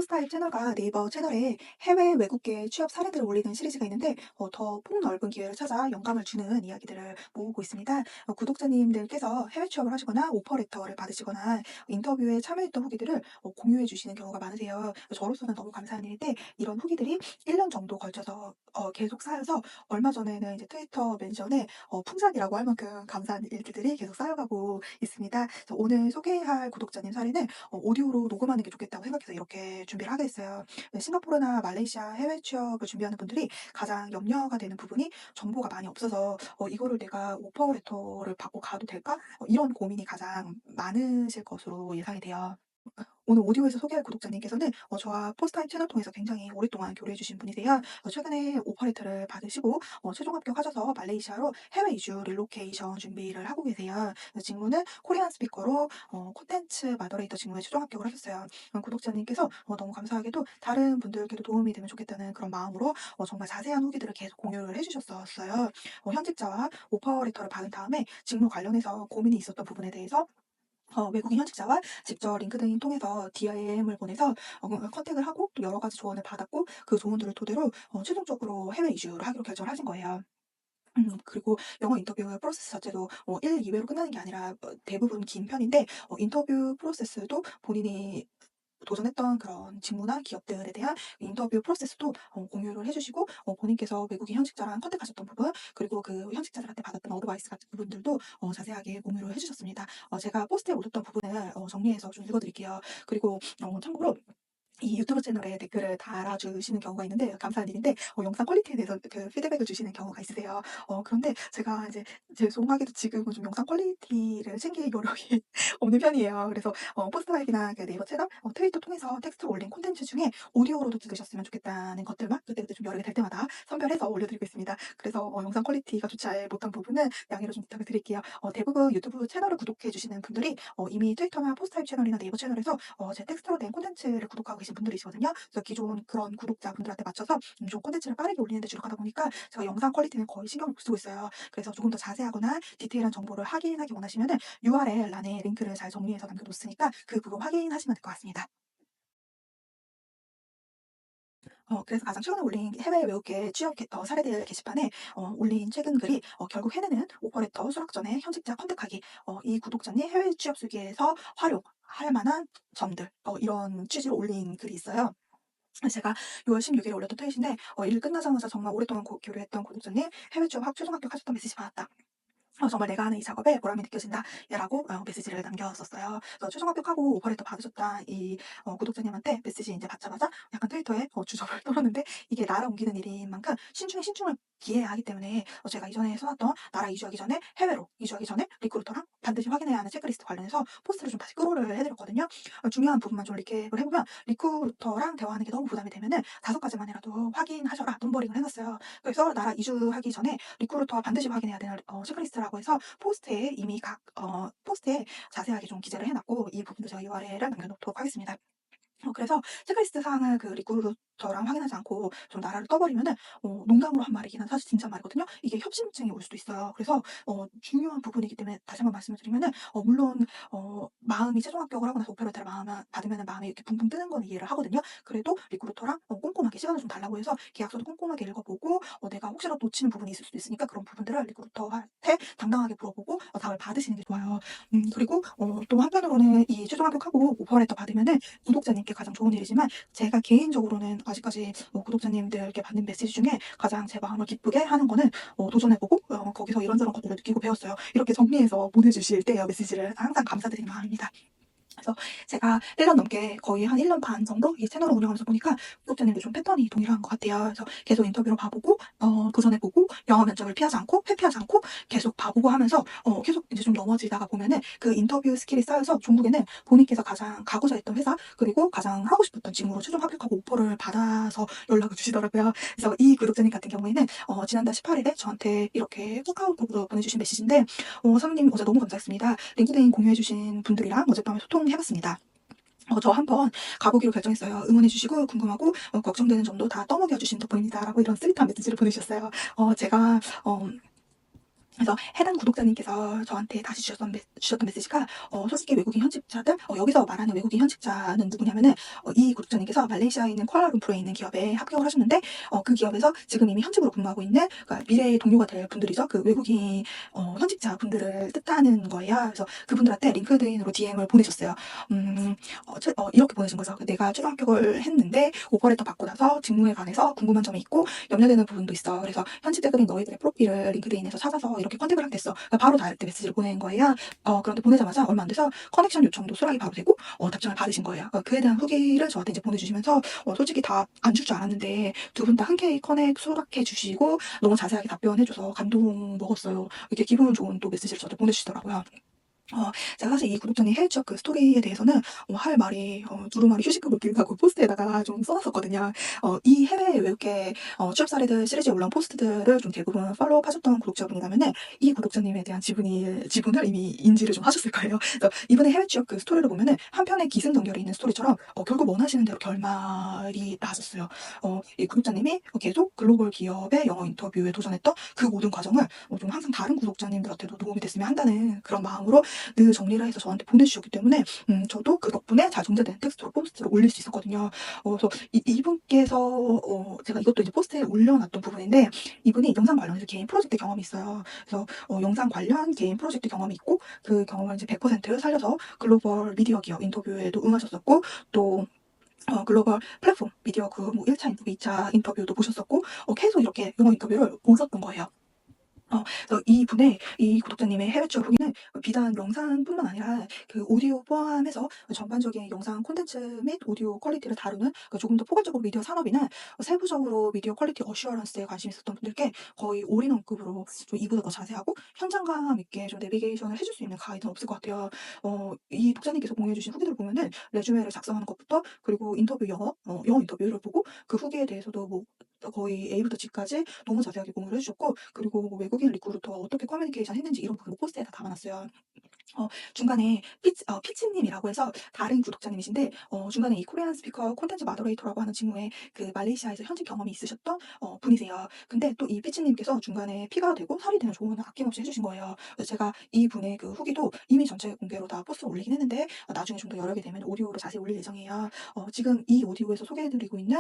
포스타입 채널과 네이버 채널에 해외 외국계 취업 사례들을 올리는 시리즈가 있는데 더 폭넓은 기회를 찾아 영감을 주는 이야기들을 모으고 있습니다. 구독자님들께서 해외 취업을 하시거나 오퍼레터를 받으시거나 인터뷰에 참여했던 후기들을 공유해 주시는 경우가 많으세요. 저로서는 너무 감사한 일인데 이런 후기들이 1년 정도 걸쳐서 계속 쌓여서 얼마 전에는 이제 트위터 멘션에 풍작이라고 할 만큼 감사한 일들이 계속 쌓여가고 있습니다. 그래서 오늘 소개할 구독자님 사례는 오디오로 녹음하는 게 좋겠다고 생각해서 이렇게 준비를 하게 됐어요. 네, 싱가포르나 말레이시아 해외 취업을 준비하는 분들이 가장 염려가 되는 부분이 정보가 많이 없어서 이거를 내가 오퍼 레터를 받고 가도 될까? 이런 고민이 가장 많으실 것으로 예상이 돼요. 오늘 오디오에서 소개할 구독자님께서는 저와 포스타입 채널 통해서 굉장히 오랫동안 교류해 주신 분이세요. 최근에 오퍼레이터를 받으시고 최종 합격하셔서 말레이시아로 해외 이주 릴로케이션 준비를 하고 계세요. 직무는 코리안 스피커로 콘텐츠 마더레이터 직무에 최종 합격을 하셨어요. 구독자님께서 너무 감사하게도 다른 분들께도 도움이 되면 좋겠다는 그런 마음으로 정말 자세한 후기들을 계속 공유를 해주셨었어요. 현직자와 오퍼레이터를 받은 다음에 직무 관련해서 고민이 있었던 부분에 대해서 외국인 현직자와 직접 링크드인 통해서 DM을 보내서 컨택을 하고 또 여러 가지 조언을 받았고 그 조언들을 토대로 최종적으로 해외 이주를 하기로 결정을 하신 거예요. 그리고 영어 인터뷰 프로세스 자체도 1, 2회로 끝나는 게 아니라 대부분 긴 편인데 인터뷰 프로세스도 본인이 도전했던 그런 직무나 기업들에 대한 인터뷰 프로세스도 공유를 해주시고 본인께서 외국인 현직자랑 컨택하셨던 부분 그리고 그 현직자들한테 받았던 어드바이스 같은 부분들도 자세하게 공유를 해주셨습니다. 제가 포스트에 올렸던 부분을 정리해서 좀 읽어드릴게요. 그리고 참고로 이 유튜브 채널에 댓글을 달아주시는 경우가 있는데 감사한 일인데 영상 퀄리티에 대해서 그 피드백을 주시는 경우가 있으세요. 그런데 제가 이제 죄송하게도 지금은 좀 영상 퀄리티를 챙길 여력이 없는 편이에요. 그래서 포스트라이브나 그 네이버 채널, 트위터 통해서 텍스트로 올린 콘텐츠 중에 오디오로도 들으셨으면 좋겠다는 것들만 그때그때 좀 여력이 될 때마다 선별해서 올려드리고 있습니다. 그래서 영상 퀄리티가 좋지 못한 부분은 양해를 좀 부탁을 드릴게요. 대부분 유튜브 채널을 구독해 주시는 분들이 이미 트위터나 포스타입 채널이나 네이버 채널에서 제 텍스트로 된 콘텐츠를 구독하고 계신 분들이시거든요. 그래서 기존 그런 구독자분들한테 맞춰서 좀 콘텐츠를 빠르게 올리는 데 주력하다 보니까 제가 영상 퀄리티는 거의 신경을 못 쓰고 있어요. 그래서 조금 더 자세하거나 디테일한 정보를 확인하기 원하시면은 URL란에 링크를 잘 정리해서 남겨놓으니까 그 부분 확인하시면 될 것 같습니다. 그래서 가장 최근에 올린 해외 외국계 취업 사례들 게시판에 올린 최근 글이 결국 해내는 오퍼레터 수락 전에 현직자 컨택하기 이 구독자님 해외 취업 수기에서 활용할 만한 점들 이런 취지로 올린 글이 있어요. 제가 6월 16일에 올렸던 트윗인데 일 끝나자마자 정말 오랫동안 교류했던 구독자님 해외 취업 최종 합격하셨던 메시지 받았다. 정말 내가 하는 이 작업에 보람이 느껴진다. 라고 메시지를 남겼었어요. 그래서 최종 합격하고 오퍼레이터 받으셨다. 이 구독자님한테 메시지 이제 받자마자 약간 트위터에 주접을 떨었는데 이게 나라 옮기는 일인 만큼 신중에 신중을 기해야 하기 때문에 제가 이전에 써놨던 나라 이주하기 전에 해외로 이주하기 전에 리크루터랑 반드시 확인해야 하는 체크리스트 관련해서 포스트를 좀 다시 끌어를 해드렸거든요. 중요한 부분만 좀 리캡을 해보면 리크루터랑 대화하는 게 너무 부담이 되면은 5가지만이라도 확인하셔라. 넘버링을 해놨어요. 그래서 나라 이주하기 전에 리크루터와 반드시 확인해야 되는 체크리스트라고 해서 포스트에 이미 포스트에 자세하게 좀 기재를 해놨고 이 부분도 제가 URL을 남겨놓도록 하겠습니다. 그래서 체크리스트 사항을 그 리크루터랑 확인하지 않고 좀 나라를 떠버리면은 농담으로 한 말이긴 한 사실 진짜 말이거든요. 이게 협심증이 올 수도 있어요. 그래서 중요한 부분이기 때문에 다시 한번 말씀을 드리면은 물론 마음이 최종 합격을 하고 나서 오페레이터를 받으면은 마음이 이렇게 붕붕 뜨는 건 이해를 하거든요. 그래도 리크루터랑 꼼꼼하게 시간을 좀 달라고 해서 계약서도 꼼꼼하게 읽어보고 내가 혹시라도 놓치는 부분이 있을 수도 있으니까 그런 부분들을 리크루터한테 당당하게 물어보고 답을 받으시는 게 좋아요. 그리고 또 한편으로는 이 최종 합격하고 오퍼레이터 받으면은 구독자님께 가장 좋은 일이지만 제가 개인적으로는 아직까지 구독자님들께 받는 메시지 중에 가장 제 마음을 기쁘게 하는 거는 도전해보고 거기서 이런저런 것들을 느끼고 배웠어요. 이렇게 정리해서 보내주실 때의 메시지를 항상 감사드리는 마음입니다. 그래서 제가 1년 넘게 거의 한 1년 반 정도 이 채널을 운영하면서 보니까 구독자님들 좀 패턴이 동일한 것 같아요. 그래서 계속 인터뷰로 봐보고 도전해보고 영어 면접을 피하지 않고 회피하지 않고 계속 봐보고 하면서 계속 이제 좀 넘어지다가 보면은 그 인터뷰 스킬이 쌓여서 종국에는 본인께서 가장 가고자 했던 회사 그리고 가장 하고 싶었던 직무로 최종 합격하고 오퍼를 받아서 연락을 주시더라고요. 그래서 이 구독자님 같은 경우에는 지난달 18일에 저한테 이렇게 카카오톡으로 보내주신 메시지인데 사모님 어제 너무 감사했습니다. 링크드인 공유해주신 분들이랑 어젯밤에 소통해봤습니다. 저 한번 가보기로 결정했어요. 응원해주시고 궁금하고 걱정되는 점도 다 떠먹여주신 덕분입니다. 라고 이런 스윗한 메시지를 보내주셨어요. 제가 그래서 해당 구독자님께서 저한테 다시 주셨던 메시지가 솔직히 외국인 현직자들 여기서 말하는 외국인 현직자는 누구냐면은 이 구독자님께서 말레이시아에 있는 쿠알라룸푸르에 있는 기업에 합격을 하셨는데 그 기업에서 지금 이미 현직으로 근무하고 있는 그러니까 미래의 동료가 될 분들이죠. 그 외국인 현직자 분들을 뜻하는 거예요. 그래서 그분들한테 링크드인으로 DM을 보내셨어요. 이렇게 보내신 거죠. 내가 최종 합격을 했는데 오퍼레터 받고 나서 직무에 관해서 궁금한 점이 있고 염려되는 부분도 있어. 그래서 현직 대금인 너희들의 프로필을 링크드인에서 찾아서 이렇게 컨택을 하게 됐어. 그러니까 바로 다이렉트 메시지를 보낸 거예요. 그런데 보내자마자 얼마 안 돼서 커넥션 요청도 수락이 바로 되고 답장을 받으신 거예요. 그에 대한 후기를 저한테 이제 보내주시면서 솔직히 다 안 줄 줄 알았는데 두 분 다 흔쾌히 커넥 수락해 주시고 너무 자세하게 답변해줘서 감동 먹었어요. 이렇게 기분 좋은 또 메시지를 저한테 보내주시더라고요. 제가 사실 이 구독자님 해외 취업 그 스토리에 대해서는 할 말이 두루마리 휴식급을 기획하고 포스트에다가 좀 써놨었거든요. 이 해외 외국계 취업 사례들 시리즈에 올라온 포스트들을 좀 대부분 팔로우 하셨던 구독자분이라면은 이 구독자님에 대한 지분을 이미 인지를 좀 하셨을 거예요. 그래서 이번에 해외 취업 그 스토리를 보면은 한편의 기승전결이 있는 스토리처럼 결국 원하시는 대로 결말이 나왔었어요. 이 구독자님이 계속 글로벌 기업의 영어 인터뷰에 도전했던 그 모든 과정을 좀 항상 다른 구독자님들한테도 도움이 됐으면 한다는 그런 마음으로 늘 정리를 해서 저한테 보내주셨기 때문에 저도 그 덕분에 잘 정제된 텍스트로 포스트를 올릴 수 있었거든요. 그래서 이분께서 제가 이것도 이제 포스트에 올려놨던 부분인데 이분이 영상 관련해서 개인 프로젝트 경험이 있어요. 그래서 영상 관련 개인 프로젝트 경험이 있고 그 경험을 이제 100% 살려서 글로벌 미디어 기업 인터뷰에도 응하셨었고 또 글로벌 플랫폼 미디어 그 뭐 1차 인터뷰, 2차 인터뷰도 보셨었고 계속 이렇게 영어 인터뷰를 보셨던 거예요. 그래서 이 구독자님의 해외 취업 후기는 비단 영상뿐만 아니라 그 오디오 포함해서 전반적인 영상 콘텐츠 및 오디오 퀄리티를 다루는 조금 더 포괄적으로 미디어 산업이나 세부적으로 미디어 퀄리티 어슈어런스에 관심 있었던 분들께 거의 올인원급으로 좀 이보다 더 자세하고 현장감 있게 좀 내비게이션을 해줄 수 있는 가이드는 없을 것 같아요. 이 독자님께서 공유해주신 후기들을 보면은 레주메를 작성하는 것부터 그리고 인터뷰 영어 인터뷰를 보고 그 후기에 대해서도 뭐 거의 A부터 G까지 너무 자세하게 공유를 해주셨고 그리고 뭐 외국인 리크루터와 어떻게 커뮤니케이션 했는지 이런 부분 포스트에 다 담아놨어요. 중간에 피치님이라고 해서 다른 구독자님이신데 중간에 이 코리안 스피커 콘텐츠 마더레이터라고 하는 직무에 그 말레이시아에서 현직 경험이 있으셨던 분이세요. 근데 또 이 피치님께서 중간에 피가 되고 살이 되는 조언을 아낌없이 해주신 거예요. 그래서 제가 이분의 그 후기도 이미 전체 공개로 다 포스트를 올리긴 했는데 나중에 좀 더 여력이 되면 오디오로 자세히 올릴 예정이에요. 지금 이 오디오에서 소개해드리고 있는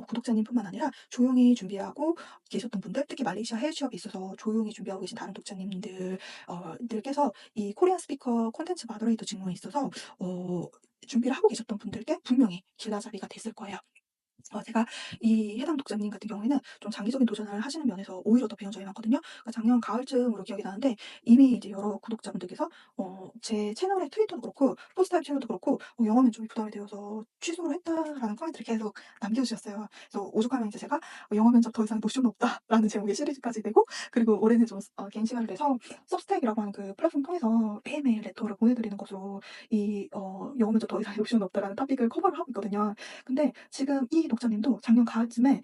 구독자님뿐만 아니라 조용히 준비하고 계셨던 분들, 특히 말레이시아 해외 취업에 있어서 조용히 준비하고 계신 다른 독자님들 들께서 이 코리안 스피커 콘텐츠 마더레이터 직무에 있어서 준비를 하고 계셨던 분들께 분명히 길라잡이가 됐을 거예요. 제가 이 해당 독자님 같은 경우에는 좀 장기적인 도전을 하시는 면에서 오히려 더 배운 점이 많거든요. 그러니까 작년 가을쯤으로 기억이 나는데 이미 이제 여러 구독자분들께서 제 채널의 트위터도 그렇고 포스트타입 채널도 그렇고 영어 면접이 부담이 되어서 취소를 했다라는 코멘트를 계속 남겨주셨어요. 그래서 오죽하면 이제 제가 영어 면접 더 이상 노쇼는 없다라는 제목의 시리즈까지 내고 그리고 올해는 좀 개인 시간을 내서 सब스택이라고 하는 그 플랫폼 통해서 매일매일 레터를 보내드리는 것으로 이 영어 면접 더 이상 노쇼는 없다라는 토픽을 커버를 하고 있거든요. 근데 지금 이 독자님도 작년 가을쯤에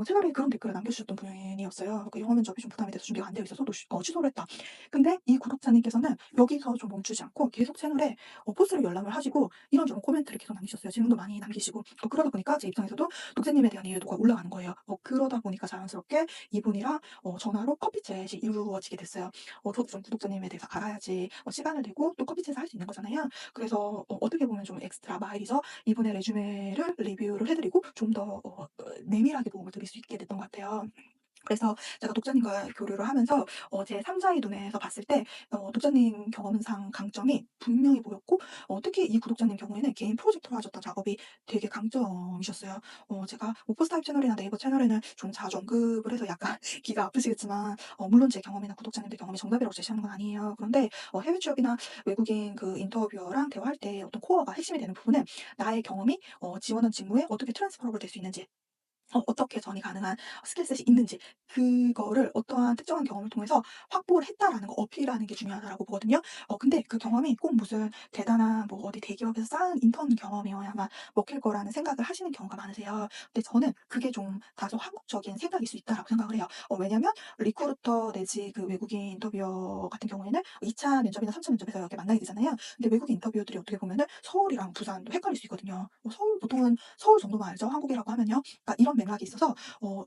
채널에 그런 댓글을 남겨주셨던 분이었어요. 그 영어 면접이 좀 부담이 돼서 준비가 안 되어 있어서 취소를 했다. 근데 이 구독자님께서는 여기서 좀 멈추지 않고 계속 채널에 포스트를 열람을 하시고 이런저런 코멘트를 계속 남기셨어요. 질문도 많이 남기시고 그러다 보니까 제 입장에서도 독자님에 대한 이해도가 올라가는 거예요. 그러다 보니까 자연스럽게 이분이랑 전화로 커피챗이 이루어지게 됐어요. 저도 좀 구독자님에 대해서 알아야지 시간을 내고 또 커피챗을 할 수 있는 거잖아요. 그래서 어떻게 보면 좀 엑스트라 마일이죠. 이분의 레주메를 리뷰를 해드리고 좀 더 내밀하게 도움을 드릴 수 있게 됐던 것 같아요. 그래서 제가 독자님과 교류를 하면서 제 3자의 눈에서 봤을 때 독자님 경험상 강점이 분명히 보였고 특히 이 구독자님 경우에는 개인 프로젝트로 하셨던 작업이 되게 강점이셨어요. 제가 오포스 타입 채널이나 네이버 채널에는 좀 자주 언급을 해서 약간 귀가 아프시겠지만 물론 제 경험이나 구독자님들 경험이 정답이라고 제시하는 건 아니에요. 그런데 해외 취업이나 외국인 그 인터뷰어랑 대화할 때 어떤 코어가 핵심이 되는 부분은 나의 경험이 지원한 직무에 어떻게 트랜스퍼러블 될 수 있는지 어떻게 전이 가능한 스킬셋이 있는지 그거를 어떠한 특정한 경험을 통해서 확보를 했다라는 거 어필하는 게 중요하다라고 보거든요. 근데 그 경험이 꼭 무슨 대단한 뭐 어디 대기업에서 쌓은 인턴 경험이어야만 먹힐 거라는 생각을 하시는 경우가 많으세요. 근데 저는 그게 좀 다소 한국적인 생각일 수 있다라고 생각을 해요. 왜냐면 리크루터 내지 그 외국인 인터뷰어 같은 경우에는 2차 면접이나 3차 면접에서 이렇게 만나게 되잖아요. 근데 외국인 인터뷰어들이 어떻게 보면은 서울이랑 부산도 헷갈릴 수 있거든요. 서울 보통은 서울 정도만 알죠. 한국이라고 하면요. 그러니까 이런 이런 맥락이 있어서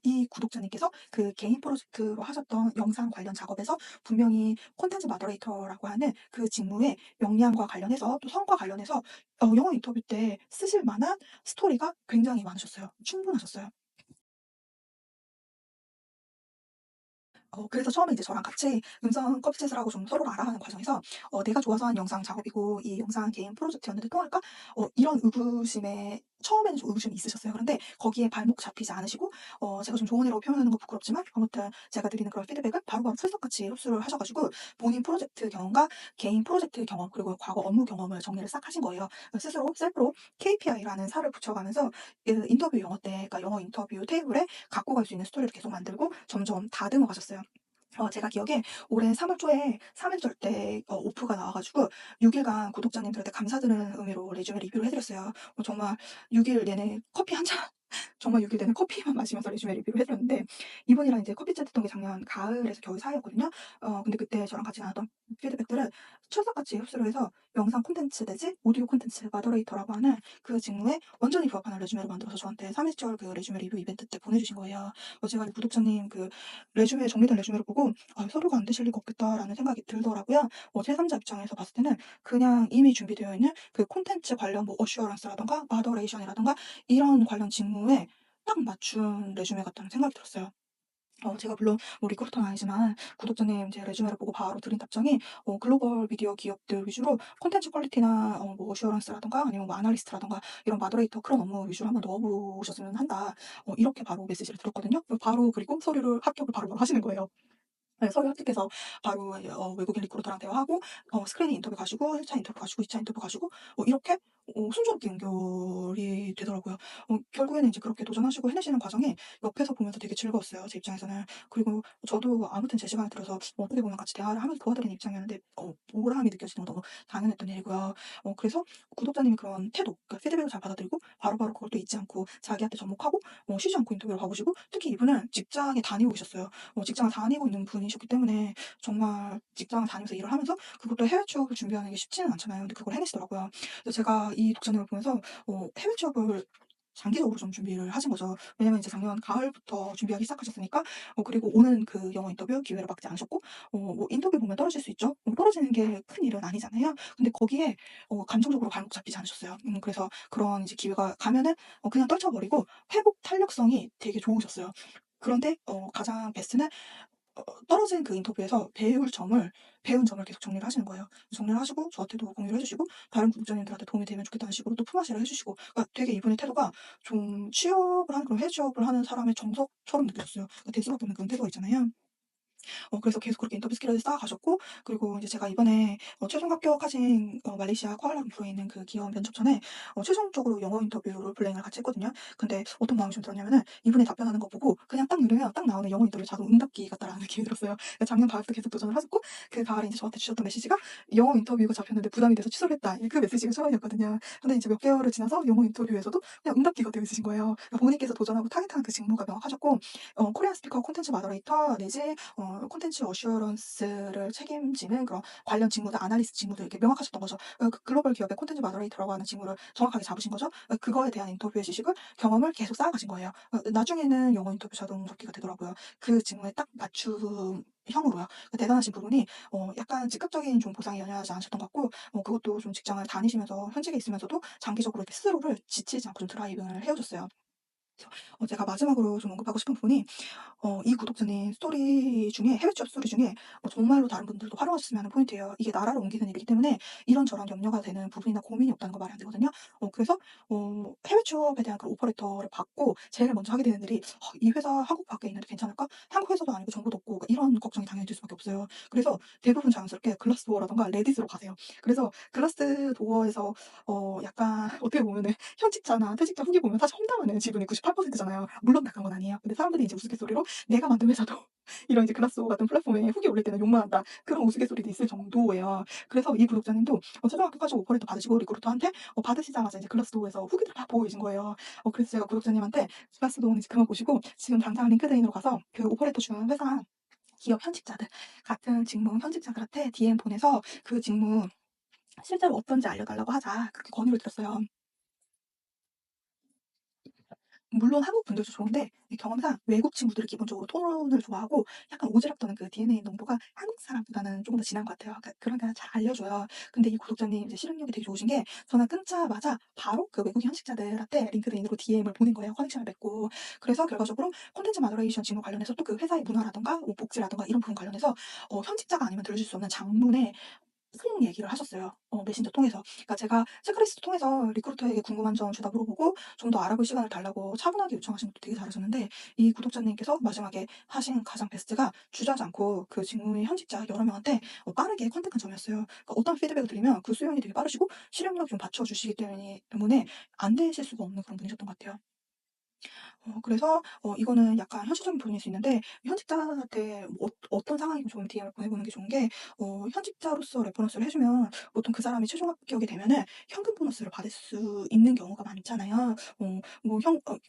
이 구독자님께서 그 개인 프로젝트로 하셨던 영상 관련 작업에서 분명히 콘텐츠 마더레이터라고 하는 그 직무의 역량과 관련해서 또 성과 관련해서 영어 인터뷰 때 쓰실 만한 스토리가 굉장히 많으셨어요. 충분하셨어요. 그래서 처음에 이제 저랑 같이 음성 커피챗을 하고 좀 서로를 알아가는 과정에서 '내가 좋아서 한 영상 작업이고 이 영상은 개인 프로젝트였는데 통할까?' 이런 의구심에 처음에는 좀 의구심이 있으셨어요. 그런데 거기에 발목 잡히지 않으시고 제가 좀 조언이라고 표현하는 건 부끄럽지만 아무튼 제가 드리는 그런 피드백을 바로바로 철석같이 흡수를 하셔 가지고 본인 프로젝트 경험과 개인 프로젝트 경험 그리고 과거 업무 경험을 정리를 싹 하신 거예요. 스스로 셀프로 KPI라는 살을 붙여가면서 그 인터뷰 영어 때 그러니까 영어 인터뷰 테이블에 갖고 갈 수 있는 스토리를 계속 만들고 점점 다듬어 가셨어요. 제가 기억에 올해 3월 초에 3일절 때 오프가 나와 가지고 6 일간 구독자님들한테 감사드리는 의미로 레주메 리뷰를 해 드렸어요. 정말 6일 내내 커피 한 잔 정말 6일 내내 커피만 마시면서 레주메 리뷰를 해 드렸는데 이분이랑 이제 커피 챗했던 게 작년 가을에서 겨울 사이였거든요. 근데 그때 저랑 같이 나눴던 피드백들을 철석같이 흡수를 해서 영상 콘텐츠 내지 오디오 콘텐츠 마더레이터라고 하는 그 직무에 완전히 부합하는 레주메를 만들어서 저한테 3일절 그 레주메 리뷰 이벤트 때 보내주신 거예요. 제가 이 구독자님 그 레주메 정리된 레주메를 보고 '아 서류가 안 되실 리가 없겠다.'라는 생각이 들더라고요. 제3자 입장에서 봤을 때는 그냥 이미 준비되어 있는 그 콘텐츠 관련 뭐 어슈어런스라든가 마더레이션이라든가 이런 관련 직무에 딱 맞춘 레주메 같다는 생각이 들었어요. 제가 물론 뭐 리크루터는 아니지만 구독자님 제 레주메를 보고 바로 드린 답장이 글로벌 미디어 기업들 위주로 콘텐츠 퀄리티나 뭐 어슈어런스라든가 아니면 뭐 아날리스트라든가 이런 마더레이터 그런 업무 위주로 한번 넣어 보셨으면 한다. 이렇게 바로 메시지를 드렸거든요. 바로 그리고 서류를 합격을 바로바로 하시는 거예요. 네. 서류 합격해서 바로 이제 외국인 리크루터랑 대화하고 스크리닝 인터뷰 가시고 1차 인터뷰 가시고 2차 인터뷰 가시고 이렇게 순조롭게 연결이 되더라고요. 결국에는 이제 그렇게 도전하시고 해내시는 과정이 옆에서 보면서 되게 즐거웠어요, 제 입장에서는. 그리고 저도 아무튼 제 시간을 들여서 어떻게 보면 같이 대화를 하면서 도와드리는 입장이었는데 보람이 느껴지는 건 너무 당연했던 일이고요. 그래서 구독자님의 그런 태도, 그러니까 피드백을 잘 받아들이고 바로바로 그걸 또 잊지 않고 자기한테 접목하고 쉬지 않고 인터뷰를 봐 보시고 특히 이분은 직장에 다니고 계셨어요. 직장을 다니고 있는 분이셨기 때문에 정말 직장을 다니면서 일을 하면서 그것도 해외 취업을 준비하는 게 쉽지는 않잖아요. 근데 그걸 해내시더라고요. 그래서 제가 이 독자님을 보면서 해외 취업을 장기적으로 좀 준비를 하신 거죠. 왜냐면 이제 작년 가을부터 준비하기 시작하셨으니까 그리고 오는 그 영어 인터뷰 기회를 막지 않으셨고 뭐 인터뷰 보면 떨어질 수 있죠. 떨어지는 게 큰 일은 아니잖아요. 근데 거기에 감정적으로 발목 잡히지 않으셨어요. 그래서 그런 이제 기회가 가면은 그냥 떨쳐버리고 회복 탄력성이 되게 좋으셨어요. 그런데 가장 베스트는 떨어진 그 인터뷰에서 배운 점을 계속 정리를 하시는 거예요. 정리를 하시고 저한테도 공유를 해 주시고 다른 구독자님들한테 도움이 되면 좋겠다는 식으로 또 품앗이를 해 주시고 그러니까 되게 이분의 태도가 좀 취업을 하는 그런 해외 취업을 하는 사람의 정석처럼 느껴졌어요. 그될 수밖에 없는 그런 태도가 있잖아요. 그래서 계속 그렇게 인터뷰 스킬을 쌓아가셨고 그리고 이제 제가 이번에 최종 합격하신 말레이시아 쿠알라룸푸르에 있는 그 기업 면접 전에 최종적으로 영어 인터뷰 롤플레잉을 같이 했거든요. 근데 어떤 마음이 좀 들었냐면은 이분이 답변하는 거 보고 그냥 딱 누르면 딱 나오는 영어 인터뷰 자동 응답기 같다라는 느낌이 들었어요. 그러니까 작년 가을부터 계속 도전을 하셨고 그 가을에 이제 저한테 주셨던 메시지가 "영어 인터뷰가 잡혔는데 부담이 돼서 취소를 했다." 그 메시지가 처음이었거든요. 근데 이제 몇 개월을 지나서 영어 인터뷰에서도 그냥 응답기가 되어 있으신 거예요. 그러니까 본인께서 도전하고 타깃한 그 직무가 명확하셨고 코리안 스피커 콘텐츠 마더레이터 내지 콘텐츠 어슈어런스를 책임지는 그런 관련 직무들, 아날리스트 직무들 이렇게 명확하셨던 거죠. 그 글로벌 기업의 콘텐츠 마더레이터라고 하는 직무를 정확하게 잡으신 거죠. 그거에 대한 인터뷰의 지식을 경험을 계속 쌓아가신 거예요. 나중에는 영어 인터뷰 자동 접기가 되더라고요. 그 직무에 딱 맞춤형으로요. 대단하신 부분이 약간 즉각적인 좀 보상에 연연하지 않으셨던 것 같고 그것도 좀 직장을 다니시면서 현직에 있으면서도 장기적으로 이렇게 스스로를 지치지 않고 좀 드라이빙을 해 오셨어요. 그래서 제가 마지막으로 좀 언급하고 싶은 부분이 이 구독자님 스토리 중에 해외 취업 스토리 중에 정말로 다른 분들도 활용하셨으면 하는 포인트예요. 이게 나라를 옮기는 일이기 때문에 이런저런 염려가 되는 부분이나 고민이 없다는 거 말이 안 되거든요. 그래서 해외 취업에 대한 그 오퍼 레터를 받고 제일 먼저 하게 되는 일이 '이 회사 한국 밖에 있는데 괜찮을까? 한국 회사도 아니고 정보도 없고.' 이런 걱정이 당연히 들 수밖에 없어요. 그래서 대부분 자연스럽게 글라스도어라든가 레딧으로 가세요. 그래서 글라스도어에서 약간 어떻게 보면은 현직자나 퇴직자 후기 보면 사실 험담하는 지분이 98% 잖아요. 물론 다 그런 건 아니에요. 근데 사람들이 이제 우스갯소리로 "내가 만든 회사도 이런 이제 글라스도어 같은 플랫폼에 후기 올릴 때는 욕만 한다." 그런 우스갯소리도 있을 정도예요. 그래서 이 구독자님도 최종 합격까지 오퍼레터 받으시고 리크루터한테 받으시자마자 이제 글라스도어에서 후기들을 막 보고 계신 거예요. 그래서 제가 구독자님한테 글라스도어는 이제 그만 보시고 지금 당장 링크드인으로 가서 그 오퍼레터 주는 회사 기업 현직자들 같은 직무 현직자들한테 DM 보내서 그 직무 실제로 어떤지 알려달라고 하자. 그렇게 권유를 드렸어요. 물론 한국 분들도 좋은데 이 경험상 외국 친구들이 기본적으로 토론을 좋아하고 약간 오지랖 떠는 그 DNA 농도가 한국 사람보다는 조금 더 진한 것 같아요. 그러니까 잘 알려줘요. 근데 이 구독자님 이제 실행력이 되게 좋으신 게 전화 끊자마자 바로 그 외국인 현직자들한테 링크드인으로 DM을 보낸 거예요. 커넥션을 맺고. 그래서 결과적으로 콘텐츠 마더레이션 직무 관련해서 또 그 회사의 문화라든가 뭐 복지라든가 이런 부분 관련해서 현직자가 아니면 들으실 수 없는 장문의 속 얘기를 하셨어요. 메신저 통해서. 그러니까 제가 체크리스트 통해서 리크루터에게 궁금한 점 죄다 물어보고 좀 더 알아볼 시간을 달라고 차분하게 요청하신 것도 되게 잘하셨는데 이 구독자님께서 마지막에 하신 가장 베스트가 주저하지 않고 그 직무의 현직자 여러 명한테 빠르게 컨택한 점이었어요. 그러니까 어떤 피드백을 드리면 그 수용이 되게 빠르시고 실행력 좀 받쳐주시기 때문에 안 되실 수가 없는 그런 분이셨던 것 같아요. 그래서 이거는 약간 현실적인 부분일 수 있는데 현직자한테 어떤 상황이면 좀 DM을 보내보는 게 좋은 게 현직자로서 레퍼런스를 해 주면 보통 그 사람이 최종 합격이 되면은 현금 보너스를 받을 수 있는 경우가 많잖아요. 뭐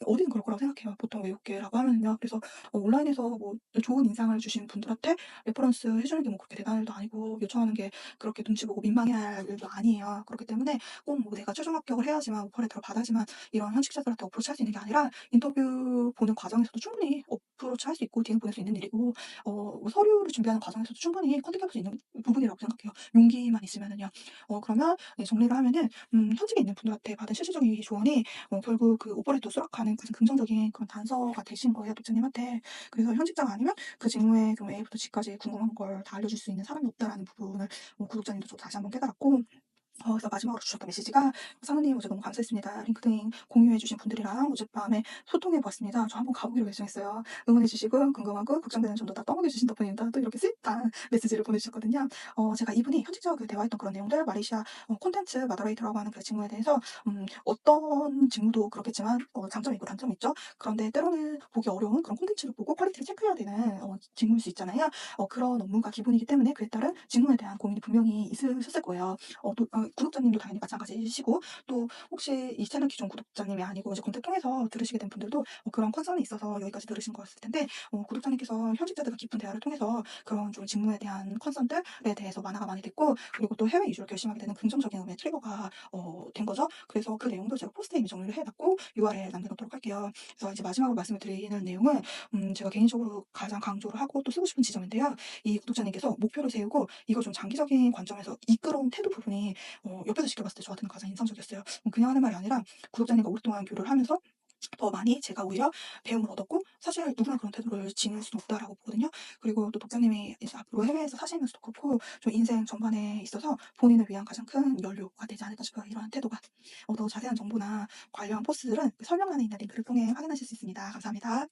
어디든 그럴 거라고 생각해요. 보통 외국계라고 하면은요. 그래서 온라인에서 뭐 좋은 인상을 주신 분들한테 레퍼런스 해 주는 게 뭐 그렇게 대단한 일도 아니고 요청하는 게 그렇게 눈치 보고 민망해할 일도 아니에요. 그렇기 때문에 꼭 뭐 내가 최종 합격을 해야지만 오퍼레터를 받아야지만 이런 현직자들한테 어프로치 할 수 있는 게 아니라 인터뷰 보는 과정에서도 충분히 어프로치 할 수 있고 DM 보낼 수 있는 일이고 뭐 서류를 준비하는 과정에서도 충분히 컨택할 수 있는 부분이라고 생각해요. 용기만 있으면은요. 그러면 네 정리를 하면은 현직에 있는 분들한테 받은 실질적인 조언이 결국 그 오퍼레이터 수락하는 가장 긍정적인 그런 단서가 되신 거예요, 독자님한테. 그래서 현직자가 아니면 그 직무의 좀 A부터 G까지 궁금한 걸 다 알려줄 수 있는 사람이 없다라는 부분을 구독자님도 좀 다시 한번 깨달았고 그래서 마지막으로 주셨던 메시지가 "사모님 어제 너무 감사했습니다. 링크드인 공유해 주신 분들이랑 어젯밤에 소통해 보았습니다. 저 한번 가보기로 결정했어요. 응원해 주시고 궁금하고 걱정되는 점도 다 떠먹여 주신 덕분입니다." 또 이렇게 스윗한 메시지를 보내주셨거든요. 제가 이분이 현직자와 그 대화했던 그런 내용들 말레이시아 콘텐츠 마더레이터라고 하는 그 직무에 대해서 어떤 직무도 그렇겠지만 장점이 있고 단점이 있죠. 그런데 때로는 보기 어려운 그런 콘텐츠를 보고 퀄리티를 체크해야 되는 직무일 수 있잖아요. 그런 업무가 기본이기 때문에 그에 따른 직무에 대한 고민이 분명히 있으셨을 거예요. 구독자님도 당연히 마찬가지시고 또 혹시 이 채널 기존 구독자님이 아니고 이제 검색 통해서 들으시게 된 분들도 그런 컨선이 있어서 여기까지 들으신 거였을 텐데 구독자님께서 현직자들과 깊은 대화를 통해서 그런 좀 직무에 대한 컨선들에 대해서 완화가 많이 됐고 그리고 또 해외 이주를 결심하게 되는 긍정적인 의미의 트리거가 된 거죠. 그래서 그 내용도 제가 포스트에 이미 정리를 해놨고 URL 남겨놓도록 할게요. 그래서 이제 마지막으로 말씀을 드리는 내용은 제가 개인적으로 가장 강조를 하고 또 쓰고 싶은 지점인데요. 이 구독자님께서 목표를 세우고 이걸 좀 장기적인 관점에서 이끌어온 태도 부분이 옆에서 지켜봤을 때 저한테는 가장 인상적이었어요. 그냥 하는 말이 아니라 구독자님과 오랫동안 교류를 하면서 더 많이 제가 오히려 배움을 얻었고 사실 누구나 그런 태도를 지닐 수는 없다라고 보거든요. 그리고 또 독자님이 이제 앞으로 해외에서 사시면서도 그렇고 좀 인생 전반에 있어서 본인을 위한 가장 큰 연료가 되지 않을까 싶어요. 이러한 태도가. 더 자세한 정보나 관련 포스들은 그 설명란에 있는 링크를 통해 확인하실 수 있습니다. 감사합니다.